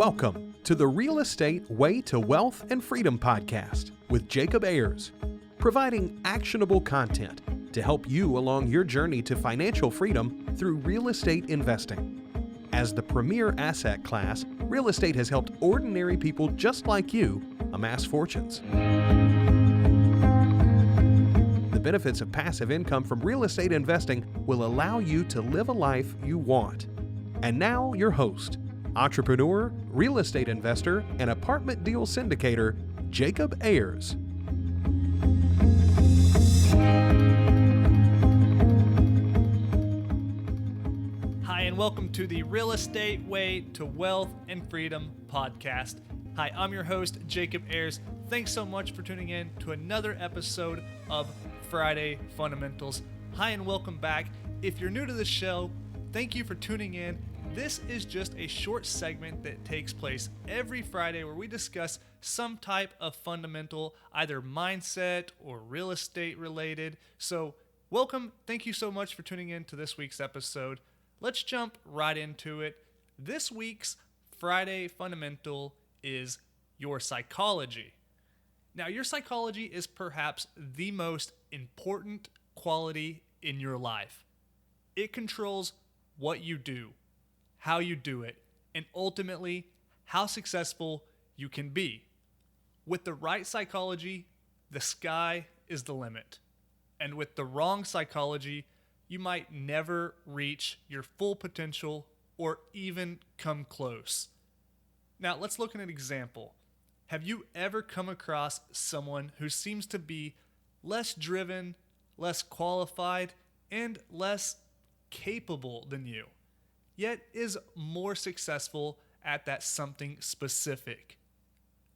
Welcome to the Real Estate Way to Wealth and Freedom podcast with Jacob Ayers, providing actionable content to help you along your journey to financial freedom through real estate investing. As the premier asset class, real estate has helped ordinary people just like you amass fortunes. The benefits of passive income from real estate investing will allow you to live a life you want. And now your host, entrepreneur, real estate investor, and apartment deal syndicator, Jacob Ayers. Hi, and welcome to the Real Estate Way to Wealth and Freedom podcast. Hi, I'm your host, Jacob Ayers. Thanks so much for tuning in to another episode of Friday Fundamentals. Hi, and welcome back. If you're new to the show, thank you for tuning in. This is just a short segment that takes place every Friday where we discuss some type of fundamental, either mindset or real estate related. So welcome. Thank you so much for tuning in to this week's episode. Let's jump right into it. This week's Friday fundamental is your psychology. Now, your psychology is perhaps the most important quality in your life. It controls what you do, how you do it, and ultimately how successful you can be. With the right psychology, the sky is the limit. And with the wrong psychology, you might never reach your full potential or even come close. Now, let's look at an example. Have you ever come across someone who seems to be less driven, less qualified, and less capable than you, yet is more successful at that something specific?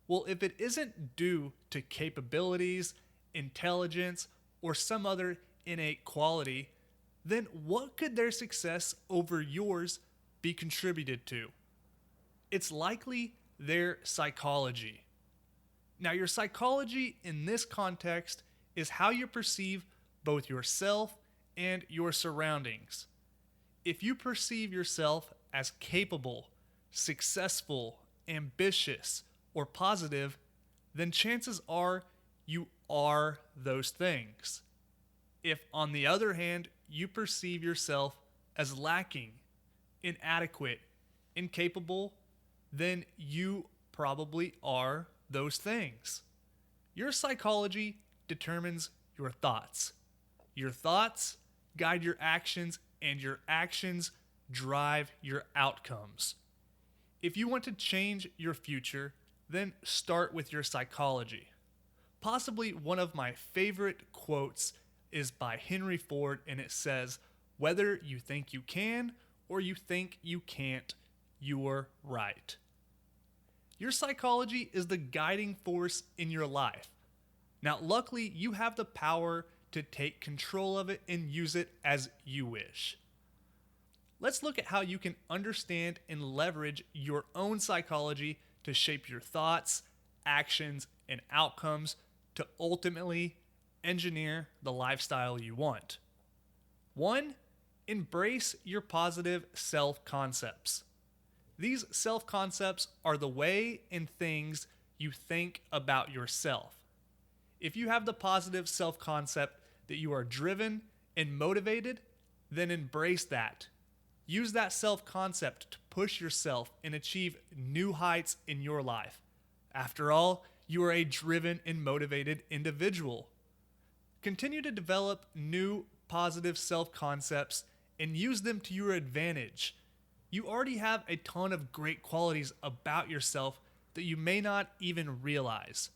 Well, if it isn't due to capabilities, intelligence, or some other innate quality, then what could their success over yours be contributed to? It's likely their psychology. Now, your psychology in this context is how you perceive both yourself and your surroundings. If you perceive yourself as capable, successful, ambitious, or positive, then chances are you are those things. If, on the other hand, you perceive yourself as lacking, inadequate, incapable, then you probably are those things. Your psychology determines your thoughts. Your thoughts guide your actions, and your actions drive your outcomes. If you want to change your future, then start with your psychology. Possibly one of my favorite quotes is by Henry Ford, and it says, "Whether you think you can or you think you can't, you're right." Your psychology is the guiding force in your life. Now, luckily, you have the power to take control of it and use it as you wish. Let's look at how you can understand and leverage your own psychology to shape your thoughts, actions, and outcomes to ultimately engineer the lifestyle you want. 1. Embrace your positive self-concepts. These self-concepts are the way and things you think about yourself. If you have the positive self-concept that you are driven and motivated, then embrace that. Use that self-concept to push yourself and achieve new heights in your life. After all, you are a driven and motivated individual. Continue to develop new positive self-concepts and use them to your advantage. You already have a ton of great qualities about yourself that you may not even realize.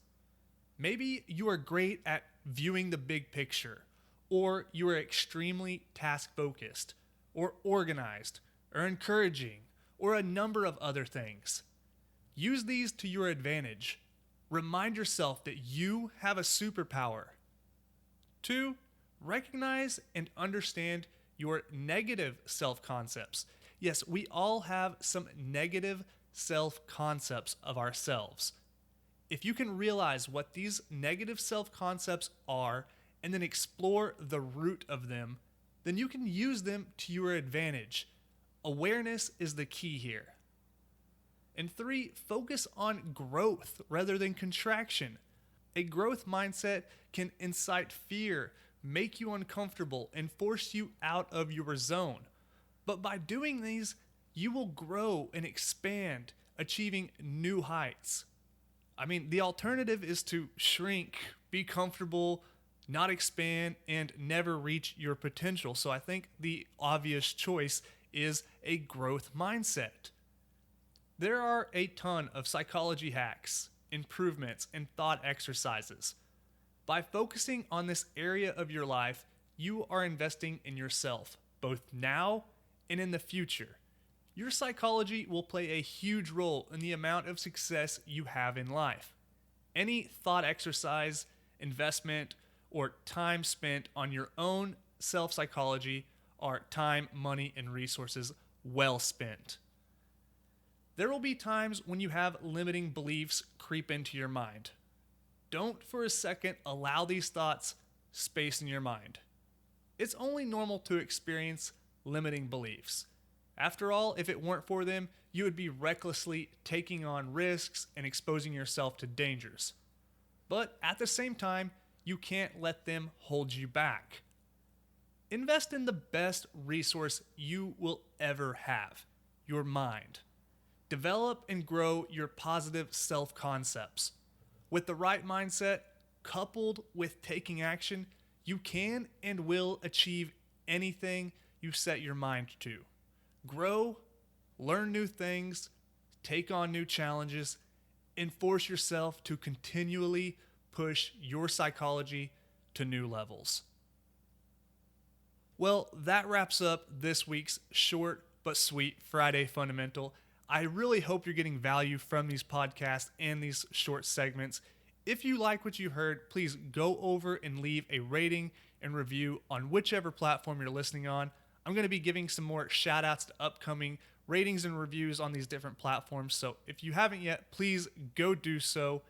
Maybe you are great at viewing the big picture, or you are extremely task-focused, or organized, or encouraging, or a number of other things. Use these to your advantage. Remind yourself that you have a superpower. 2. Recognize and understand your negative self-concepts. Yes, we all have some negative self-concepts of ourselves. If you can realize what these negative self-concepts are and then explore the root of them, then you can use them to your advantage. Awareness is the key here. And 3, focus on growth rather than contraction. A growth mindset can incite fear, make you uncomfortable, and force you out of your zone. But by doing these, you will grow and expand, achieving new heights. The alternative is to shrink, be comfortable, not expand, and never reach your potential. So I think the obvious choice is a growth mindset. There are a ton of psychology hacks, improvements, and thought exercises. By focusing on this area of your life, you are investing in yourself, both now and in the future. Your psychology will play a huge role in the amount of success you have in life. Any thought exercise, investment, or time spent on your own self-psychology are time, money, and resources well spent. There will be times when you have limiting beliefs creep into your mind. Don't for a second allow these thoughts space in your mind. It's only normal to experience limiting beliefs. After all, if it weren't for them, you would be recklessly taking on risks and exposing yourself to dangers. But at the same time, you can't let them hold you back. Invest in the best resource you will ever have, your mind. Develop and grow your positive self-concepts. With the right mindset, coupled with taking action, you can and will achieve anything you set your mind to. Grow, learn new things, take on new challenges, and force yourself to continually push your psychology to new levels. Well, that wraps up this week's short but sweet Friday Fundamental. I really hope you're getting value from these podcasts and these short segments. If you like what you heard, please go over and leave a rating and review on whichever platform you're listening on. I'm going to be giving some more shout outs to upcoming ratings and reviews on these different platforms. So if you haven't yet, please go do so.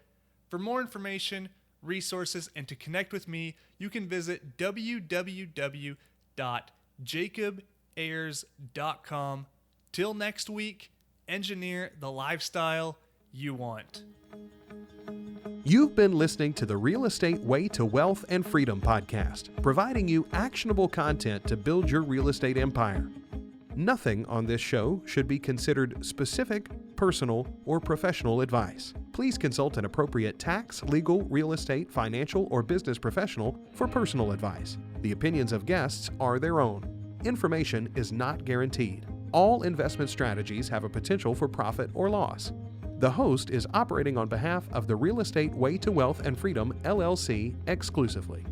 For more information, resources, and to connect with me, you can visit www.jacobayers.com. Till next week, engineer the lifestyle you want. You've been listening to the Real Estate Way to Wealth and Freedom podcast, providing you actionable content to build your real estate empire. Nothing on this show should be considered specific, personal, or professional advice. Please consult an appropriate tax, legal, real estate, financial, or business professional for personal advice. The opinions of guests are their own. Information is not guaranteed. All investment strategies have a potential for profit or loss. The host is operating on behalf of the Real Estate Way to Wealth and Freedom, LLC, exclusively.